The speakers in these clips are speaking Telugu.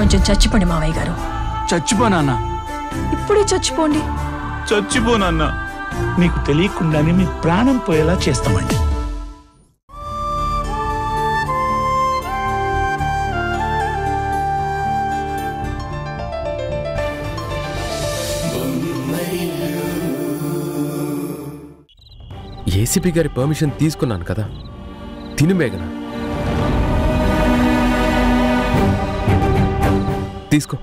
కొంచెం చచ్చిపోండి మావయ్య గారు. చచ్చిపోనాన్నా? ఇప్పుడే చచ్చిపోండి. చచ్చిపోనన్నా. మీకు తెలియకుండానే మీ ప్రాణం పోయేలా చేస్తామండి. ఏసీపీ గారి పర్మిషన్ తీసుకున్నాను కదా, తిను మేఘన. తీసుకో.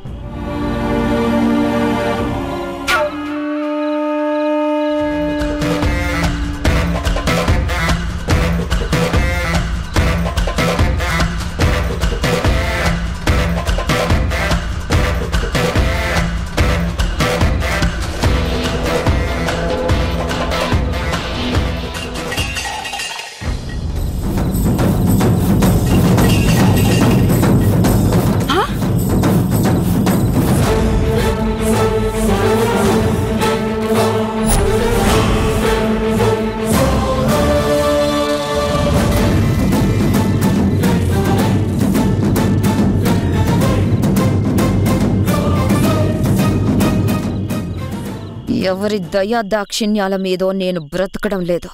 ఎవరి దయా దాక్షిణ్యాల మీదో నేను బ్రతకడం లేదు.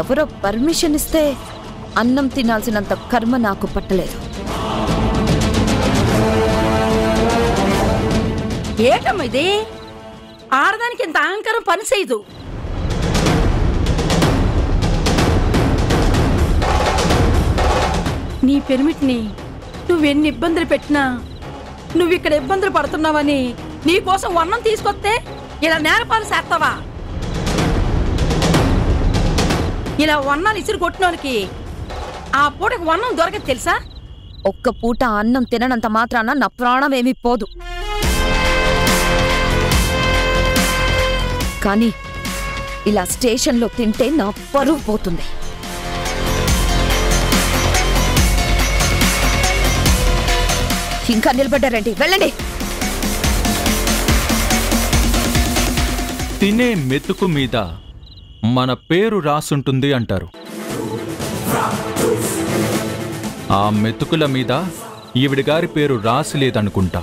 ఎవరో పర్మిషన్ ఇస్తే అన్నం తినాల్సినంత కర్మ నాకు పట్టలేదు. ఏటమ్మా ఇది? ఆడదానికి ఇంత అహంకారం పని చేయదు. నీ పెర్మిట్ని నువ్వెన్ని ఇబ్బందులు పెట్టినా నువ్విక్కడ ఇబ్బందులు పడుతున్నావని నీకోసం వన్నం తీసుకొస్తే ఇలా నేరపాలు చేస్తావా? ఇలా వన్నాలు ఇసురు కొట్టినోనికి ఆ పూటకి వన్నం దొరకదు తెలుసా? ఒక్క పూట అన్నం తిననంత మాత్రాన నా ప్రాణం ఏమీ పోదు. కానీ ఇలా స్టేషన్లో తింటే నా పరువు పోతుంది. ఇంకా నిలబడ్డారండి, వెళ్ళండి. తినే మెతుకు మీద మన పేరు రాసుంటుంది అంటారు. ఆ మెతుకుల మీద ఈవిడి గారి పేరు రాసి లేదనుకుంటా.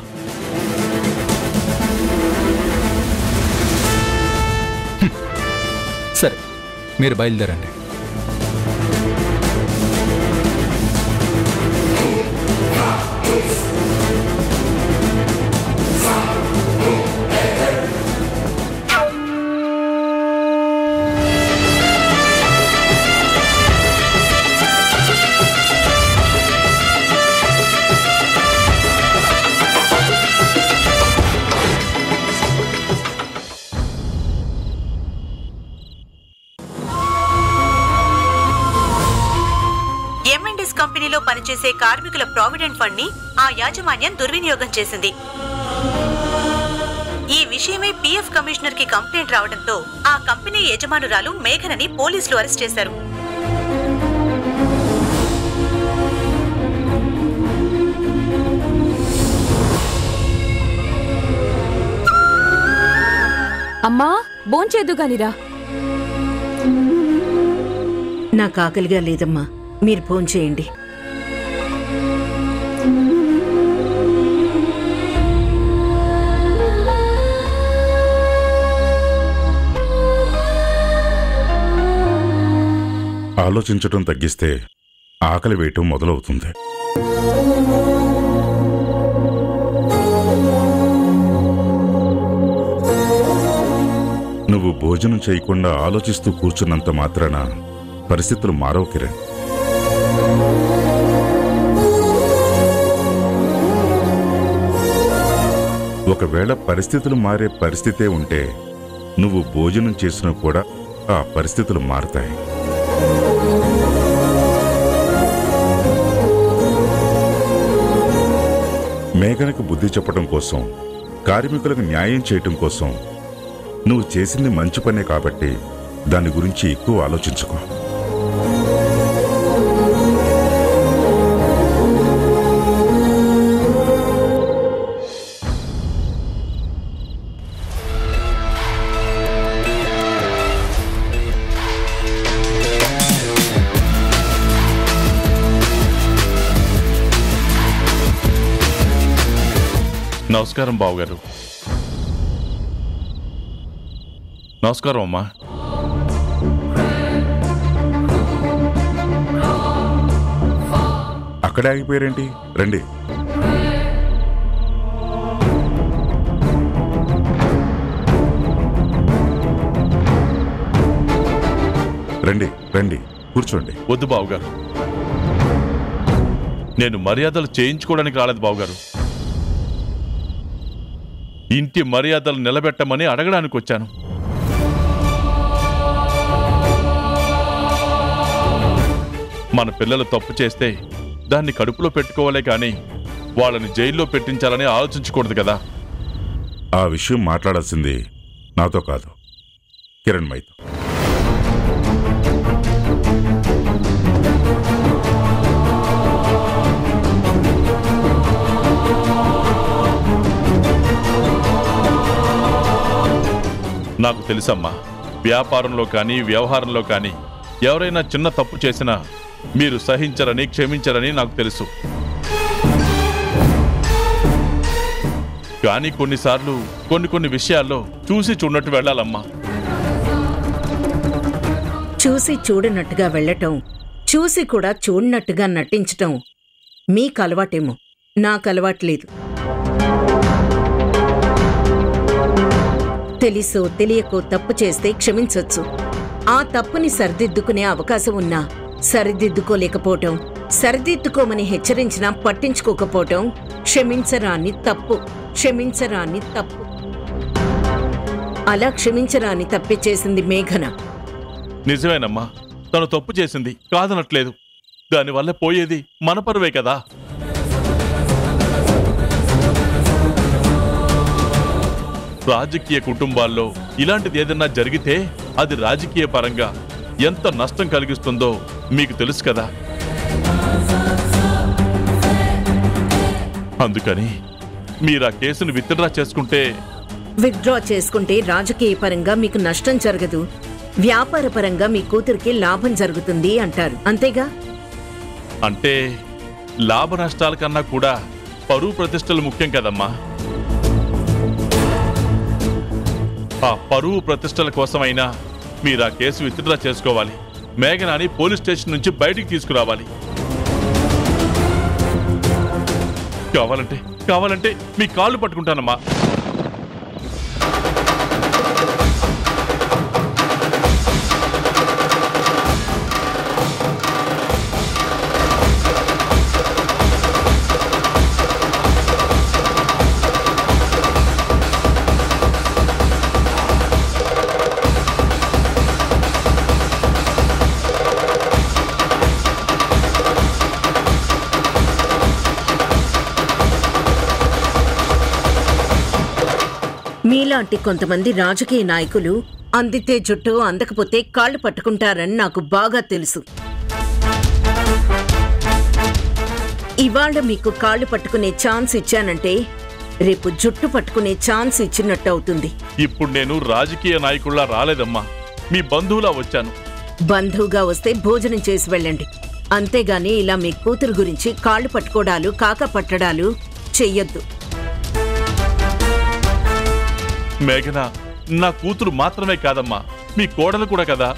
సరే, మీరు బయలుదేరండి. కంపెనీలో పనిచేసే కార్మికుల ప్రావిడెంట్ ఫండ్ ని ఆ యాజమాన్యం దుర్వినియోగం చేసింది. ఈ విషయమై పీఎఫ్ కమిషనర్ కి కంప్లైంట్ రావడంతో ఆ కంపెనీ యజమానురాలు మేఘనని పోలీసులు అరెస్ట్ చేశారు. అమ్మా, భోంచేదుగానిరా. నాకు ఆకలిగా లేదమ్మా, మీరు భోంచేయండి. ఆలోచించటం తగ్గిస్తే ఆకలి వేయటం మొదలవుతుంది. నువ్వు భోజనం చేయకుండా ఆలోచిస్తూ కూర్చున్నంత మాత్రాన పరిస్థితులు మారవు కిరణ్. ఒకవేళ పరిస్థితులు మారే పరిస్థితే ఉంటే నువ్వు భోజనం చేసినా కూడా ఆ పరిస్థితులు మారతాయి. మేఘనకు బుద్ధి చెప్పడం కోసం, కార్మికులకు న్యాయం చేయటం కోసం నువ్వు చేసింది మంచి పనే కాబట్టి దాని గురించి ఎక్కువ ఆలోచించుకో. నమస్కారం బావగారు. నమస్కారం అమ్మా. అక్కడే ఆగిపోయారేంటి? రండి. రండి రండి, కూర్చోండి. వద్దు బావగారు, నేను మర్యాదలు చేయించుకోవడానికి రాలేదు బావగారు. ఇంటి మర్యాదలు నిలబెట్టమని అడగడానికి వచ్చాను. మన పిల్లలు తప్పు చేస్తే దాన్ని కడుపులో పెట్టుకోవాలే కానీ వాళ్ళని జైల్లో పెట్టించాలని ఆలోచించకూడదు కదా. ఆ విషయం మాట్లాడాల్సింది నాతో కాదు, కిరణ్మయితో. నాకు తెలుసమ్మా, వ్యాపారంలో కానీ వ్యవహారంలో కానీ ఎవరైనా చిన్న తప్పు చేసినా మీరు సహించరని క్షమించరని నాకు తెలుసు. కానీ కొన్నిసార్లు కొన్ని విషయాల్లో చూసి చూడనట్టు వెళ్ళాలమ్మా. చూసి చూడనట్టుగా వెళ్ళటం, చూసి కూడా చూడనట్టుగా నటించటం మీకు అలవాటేమో, నాకు అలవాట్లేదు. తెలుసో తెలియకో తప్పు చేస్తే క్షమించొచ్చు. ఆ తప్పుని సరిదిద్దుకునే అవకాశం ఉన్నా సరిదిద్దుకోలేకపోవటం, సరిదిద్దుకోమని హెచ్చరించినా పట్టించుకోకపోవటం క్షమించరాని తప్పు. క్షమించరాని తప్పు. అలా క్షమించరాని తప్పే చేసింది మేఘన. నిజమేనమ్మా, తను తప్పు చేసింది కాదనట్లేదు. దానివల్ల పోయేది మన పరువే కదా. రాజకీయ కుటుంబాల్లో ఇలాంటిది ఏదన్నా జరిగితే అది రాజకీయ పరంగా ఎంత నష్టం కలిగిస్తుందో మీకు తెలుసు కదా. అందుకని మీరు ఆ కేసును విత్డ్రా చేసుకుంటే రాజకీయ పరంగా మీకు నష్టం జరగదు, వ్యాపార పరంగా మీ కూతురికి లాభం జరుగుతుంది అంటారు, అంతేగా? అంటే లాభ నష్టాల కన్నా కూడా పరువు ప్రతిష్టలు ముఖ్యం కదమ్మా. ఆ పరువు ప్రతిష్టల కోసమైనా మీరు ఆ కేసు విత్డ్రా చేసుకోవాలి. మేఘనాని పోలీస్ స్టేషన్ నుంచి బయటికి తీసుకురావాలి. కావాలంటే మీ కాళ్ళు పట్టుకుంటానమ్మా. మీలాంటి కొంతమంది రాజకీయ నాయకులు అందితే జుట్టు, అందకపోతే కాళ్ళు పట్టుకుంటారని నాకు బాగా తెలుసు. ఇవాళ మీకు కాళ్ళు పట్టుకునే ఛాన్స్ ఇచ్చానంటే రేపు జుట్టు పట్టుకునే ఛాన్స్ ఇచ్చినట్టు అవుతుంది. ఇప్పుడు నేను రాజకీయ నాయకుల్లా రాలేదమ్మా, మీ బంధువులా వచ్చాను. బంధువుగా వస్తే భోజనం చేసి వెళ్ళండి, అంతేగాని ఇలా మీ కూతురు గురించి కాళ్ళు పట్టుకోవడాలు, కాక పట్టడాలు చెయ్యొద్దు. మేఘన నా కూతురు మాత్రమే కాదమ్మా, మీ కోడలు కూడా కదా.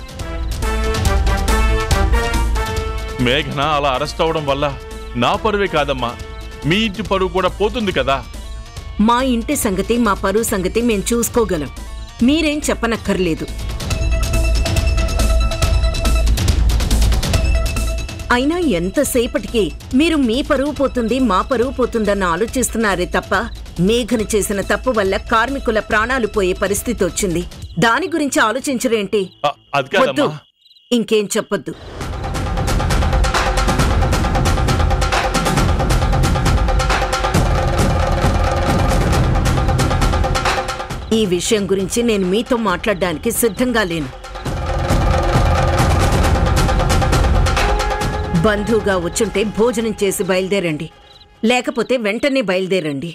మేఘన అలా అరెస్ట్ అవడం వల్ల నా పరువే కాదమ్మా, మీ ఇంటి పరువు కూడా పోతుంది కదా. మా ఇంటి సంగతి, మా పరువు సంగతి మేం చూసుకోగలం, మీరేం చెప్పనక్కర్లేదు. అయినా ఎంతసేపటికి మీరు మీ పరువు పోతుంది, మా పరువు పోతుందన్న ఆలోచిస్తున్నారే తప్ప మేఘన చేసిన తప్పు వల్ల కార్మికుల ప్రాణాలు పోయే పరిస్థితి వచ్చింది. దాని గురించి ఆలోచించరేంటి? వద్దు, ఇంకేం చెప్పొద్దు. ఈ విషయం గురించి నేను మీతో మాట్లాడడానికి సిద్ధంగా లేను. బంధువుగా వచ్చుంటే భోజనం చేసి బయలుదేరండి, లేకపోతే వెంటనే బయలుదేరండి.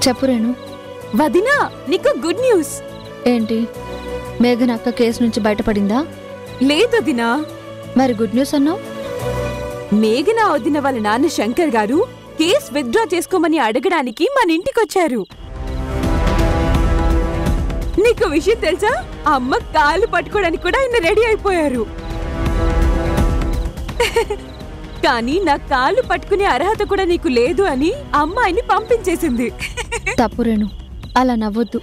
చెప్పు రేణు. వదినా, నీకు గుడ్ న్యూస్. ఏంటి, మేఘన అక్క కేసు నుంచి బయటపడిందా? లేదు వదినా. మరి గుడ్ న్యూస్ అన్నావు? మేఘన వదిన వాళ్ళ నాన్న శంకర్ గారు కేస్ విత్డ్రా చేసుకోమని అడగడానికి మన ఇంటికొచ్చారు. నీకు విషయం తెలుసా? అమ్మ కాలు పట్టుకోవడానికి కూడా ఆయన రెడీ అయిపోయారు. కానీ నా కాలు పట్టుకునే అర్హత కూడా నీకు లేదు అని అమ్మాయిని పంపించేసింది. తప్పు రేణు, అలా నవ్వొద్దు.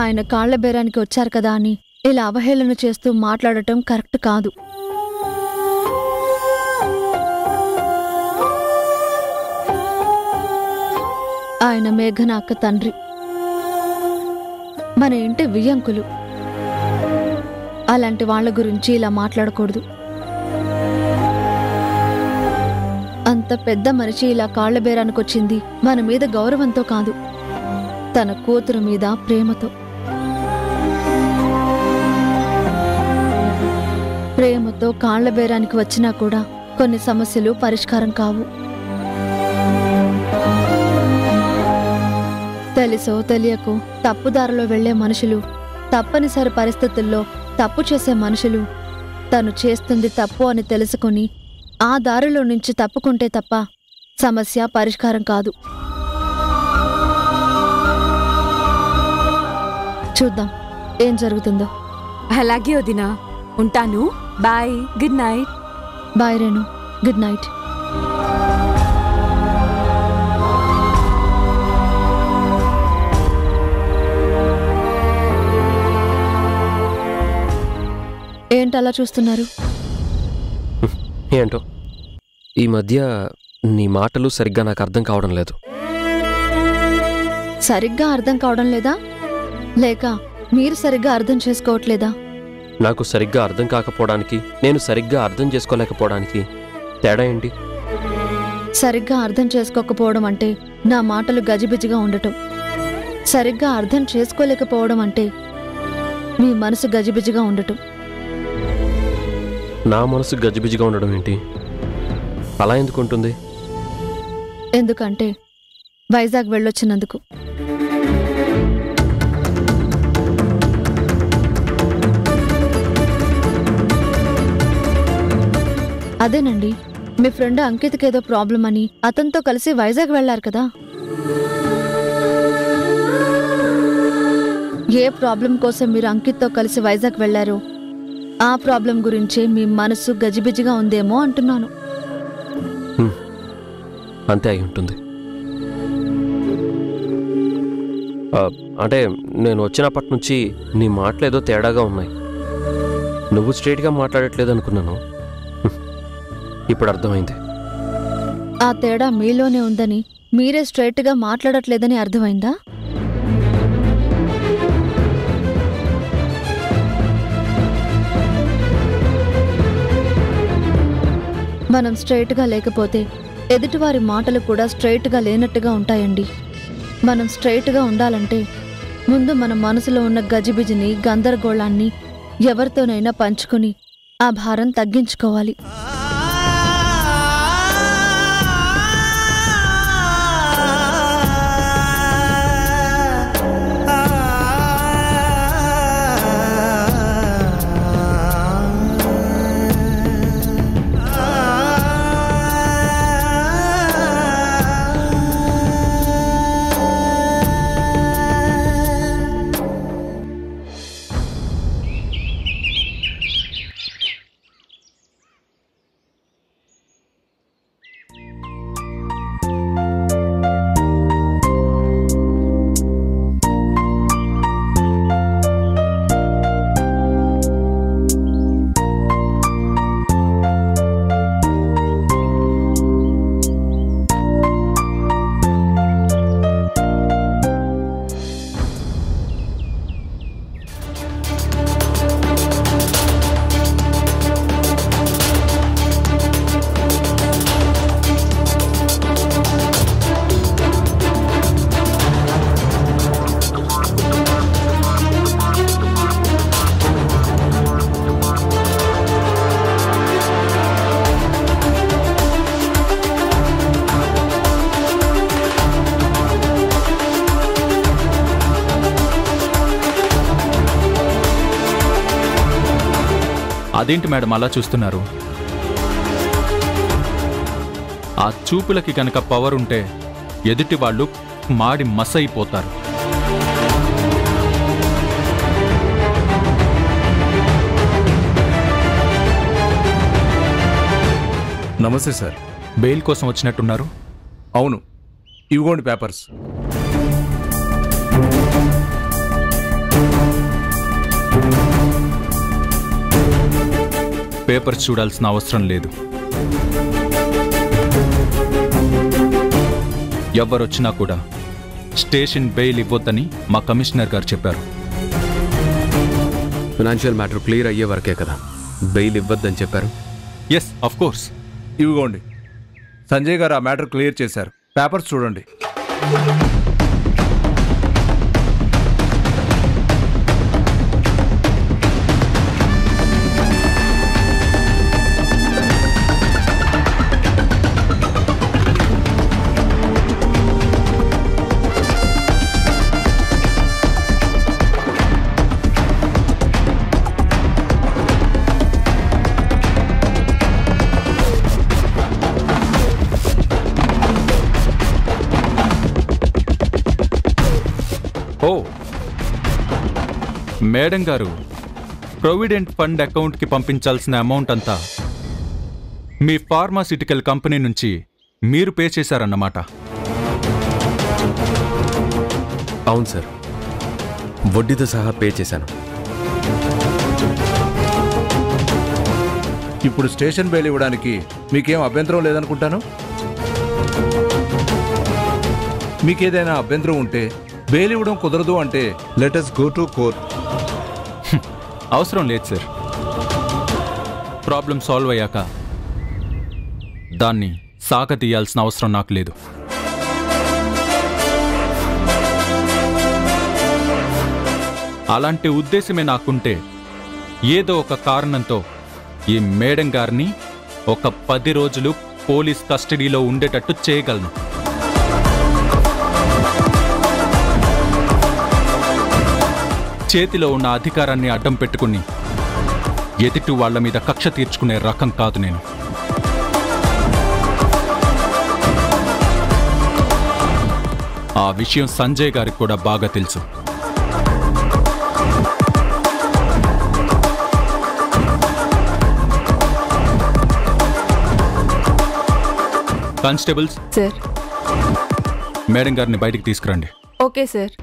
ఆయన కాళ్ల బేరానికి వచ్చారు కదా అని ఇలా అవహేళన చేస్తూ మాట్లాడటం కరెక్ట్ కాదు. ఆయన మేఘన అక్క తండ్రి, మన ఇంటి వియ్యంకులు. అలాంటి వాళ్ళ గురించి ఇలా మాట్లాడకూడదు. అంత పెద్ద మనిషి ఇలా కాళ్ల బేరానికి వచ్చింది మన మీద గౌరవంతో కాదు, తన కూతురు మీద ప్రేమతో. ప్రేమతో కాళ్ల బేరానికి వచ్చినా కూడా కొన్ని సమస్యలు పరిష్కారం కావు. తెలుసో తెలియకో తప్పుదారిలో వెళ్లే మనుషులు, తప్పనిసరి పరిస్థితుల్లో తప్పు చేసే మనుషులు తను చేస్తుంది తప్పు అని తెలుసుకుని ఆ దారిలో నుంచి తప్పుకుంటే తప్ప సమస్య పరిష్కారం కాదు. చూద్దాం ఏం జరుగుతుందో. అలాగే వదినా, ఉంటాను. Bye, good night. Bye Renu, good night. ఏంటలా చూస్తున్నారు? ఏంటో ఈ మధ్య నీ మాటలు సరిగ్గా నాకు అర్థం కావడం లేదు. సరిగ్గా అర్థం కావడం లేదా, లేక మీరు సరిగ్గా అర్థం చేసుకోవట్లేదా? నాకు సరిగ్గా అర్థం కాకపోవడానికి, నేను సరిగ్గా అర్థం చేసుకోలేకపోవడానికి తేడా ఏంటి? సరిగ్గా అర్థం చేసుకోకపోవడం అంటే నా మాటలు గజిబిజిగా ఉండటం. సరిగ్గా అర్థం చేసుకోలేకపోవడం అంటే మీ మనసు గజిబిజిగా ఉండటం. నా మనసు గజిబిజిగా ఉండడం ఏంటి? అలా ఎందుకు ఉంటుంది? ఎందుకంటే వైజాగ్ వెళ్ళొచ్చినందుకు. అదేనండి, మీ ఫ్రెండ్ అంకిత్కి ఏదో ప్రాబ్లం అని అతనితో కలిసి వైజాగ్ వెళ్లారు కదా. ఏ ప్రాబ్లం కోసం మీరు అంకిత్తో కలిసి వైజాగ్ వెళ్లారో ఆ ప్రాబ్లం గురించి మీ మనసు గజిబిజిగా ఉందేమో అంటున్నాను. అంతే అయి ఉంటుంది. అంటే నేను వచ్చినప్పటి నుంచి నీ మాటలేదో తేడాగా ఉన్నాయి. నువ్వు స్ట్రైట్గా మాట్లాడట్లేదు అనుకున్నాను, ఇప్పుడు అర్థమైంది. ఆ తేడా మీలోనే ఉందని, మీరే స్ట్రైట్గా మాట్లాడట్లేదని అర్థమైందా? మనం స్ట్రైట్గా లేకపోతే ఎదుటివారి మాటలు కూడా స్ట్రైట్గా లేనట్టుగా ఉంటాయండి. మనం స్ట్రైట్గా ఉండాలంటే ముందు మన మనసులో ఉన్న గజిబిజిని, గందరగోళాన్ని ఎవరితోనైనా పంచుకుని ఆ భారం తగ్గించుకోవాలి. అదేంటి మేడం అలా చూస్తున్నారు? ఆ చూపులకి కనుక పవర్ ఉంటే ఎదుటి వాళ్ళు మాడి మసైపోతారు. నమస్తే సార్. బెయిల్ కోసం వచ్చినట్టున్నారు? అవును, ఇవిగోండి పేపర్స్. పేపర్స్ చూడాల్సిన అవసరం లేదు. ఎవరొచ్చినా కూడా స్టేషన్ బెయిల్ ఇవ్వొద్దని మా కమిషనర్ గారు చెప్పారు. ఫినాన్షియల్ మ్యాటర్ క్లియర్ అయ్యే వరకే కదా బెయిల్ ఇవ్వద్దని చెప్పారు. Yes, of course. ఇవిగోండి, సంజయ్ గారు ఆ మ్యాటర్ క్లియర్ చేశారు. పేపర్స్ చూడండి. ఓ, మేడం గారు, ప్రొవిడెంట్ ఫండ్ అకౌంట్కి పంపించాల్సిన అమౌంట్ అంతా మీ ఫార్మాసిటికల్ కంపెనీ నుంచి మీరు పే చేశారన్నమాట. అవును సార్, వడ్డీతో సహా పే చేశాను. ఇప్పుడు స్టేషన్ బెయిల్ ఇవ్వడానికి మీకేం అభ్యంతరం లేదనుకుంటాను. మీకేదైనా అభ్యంతరం ఉంటే, బెయిల్ ఇవ్వడం కుదరదు అంటే let us go to court. అవసరం లేదు సార్. ప్రాబ్లం సాల్వ్ అయ్యాక దాన్ని సాగతీయాల్సిన అవసరం నాకు లేదు. అలాంటి ఉద్దేశమే నాకుంటే ఏదో ఒక కారణంతో ఈ మేడం గారిని ఒక 10 రోజులు పోలీస్ కస్టడీలో ఉండేటట్టు చేయగలను. చేతిలో ఉన్న అధికారాన్ని అడ్డం పెట్టుకుని ఎదుటి వాళ్ల మీద కక్ష తీర్చుకునే రకం కాదు నేను. ఆ విషయం సంజయ్ గారికి కూడా బాగా తెలుసు. కానిస్టేబుల్స్ సార్, మేడం గారిని బయటికి తీసుకురండి. Okay sir.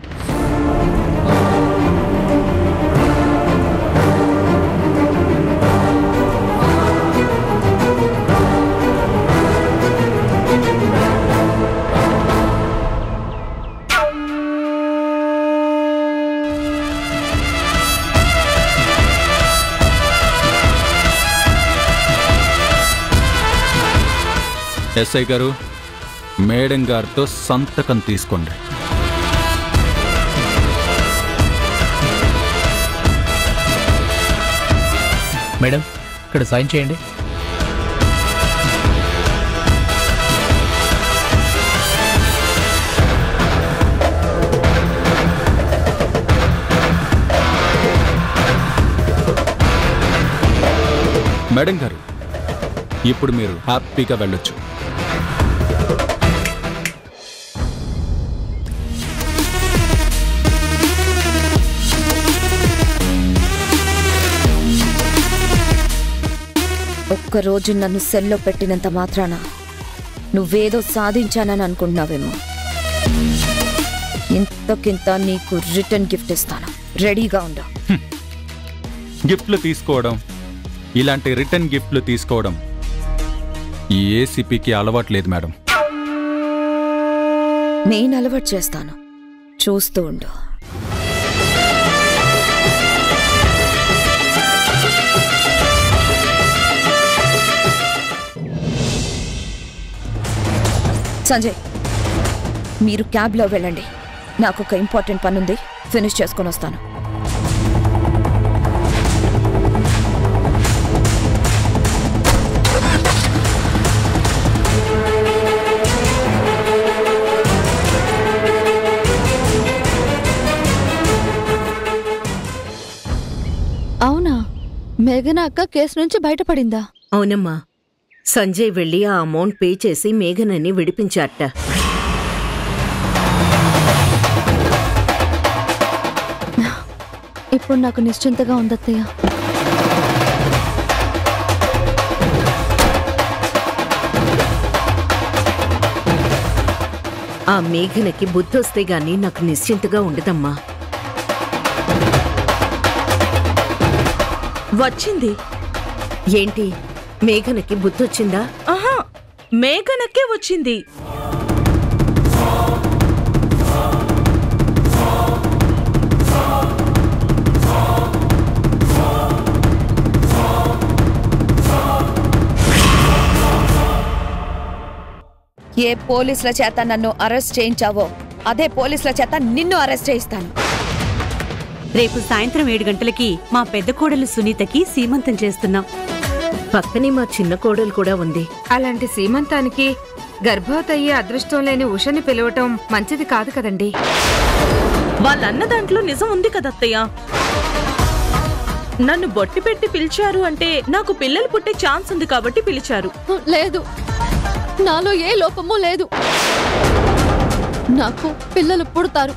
ఎస్ఐ గారు, మేడం గారితో సంతకం తీసుకోండి. మేడం, ఇక్కడ సైన్ చేయండి. మేడం గారు, ఇప్పుడు మీరు హ్యాపీగా వెళ్ళొచ్చు. ఒక్కరోజు నన్ను సెల్లో పెట్టినంత మాత్రాన నువ్వేదో సాధించానని అనుకుంటున్నావేమో. ఇంతకింత నీకు రిటర్న్ గిఫ్ట్ ఇస్తాను, రెడీగా ఉండు. గిఫ్ట్లు తీసుకోవడం, ఇలాంటి రిటర్న్ గిఫ్ట్లు తీసుకోవడం ఈ ఏసీపీకి అలవాట్లేదు మేడం. నేను అలవాటు చేస్తాను, చూస్తూ ఉండు. సంజయ్, మీరు క్యాబ్లో వెళ్ళండి. నాకు ఒక ఇంపార్టెంట్ పని ఉంది, ఫినిష్ చేసుకొని వస్తాను. మేఘన అక్క కేసు నుంచి బయటపడిందా? అవునమ్మా, సంజయ్ వెళ్ళి ఆ అమౌంట్ పే చేసి మేఘనని విడిపించాట. ఇప్పుడు నాకు నిశ్చింతగా ఉందత్తయ్య. ఆ మేఘనకి బుద్ధొస్తే గాని నాకు నిశ్చింతగా ఉండదమ్మా. వచ్చింది. ఏంటి, మేఘనకి బుద్ధొచ్చిందా? ఆహా, మేఘనకే వచ్చింది. ఏ పోలీసుల చేత నన్ను అరెస్ట్ చేయించావో అదే పోలీసుల చేత నిన్ను అరెస్ట్ చేయిస్తాను. రేపు సాయంత్రం 7 గంటలకి మా పెద్ద కోడలు సునీతకి సీమంతం చేస్తున్నాం. పక్కనే మా చిన్న కోడలు కూడా ఉంది. అలాంటి సీమంతానికి గర్భవతి అయ్యే అదృష్టం లేని ఉషని పిలవటం మంచిది కాదు కదండి. వాళ్ళన్న దాంట్లో నిజం ఉంది కదత్తయ్య. నన్ను బొట్టి పెట్టి పిలిచారు అంటే నాకు పిల్లలు పుట్టే ఛాన్స్ ఉంది కాబట్టి పిలిచారు. లేదు, నాలో ఏ లోపమూ లేదు. నాకు పిల్లలు పుడతారు.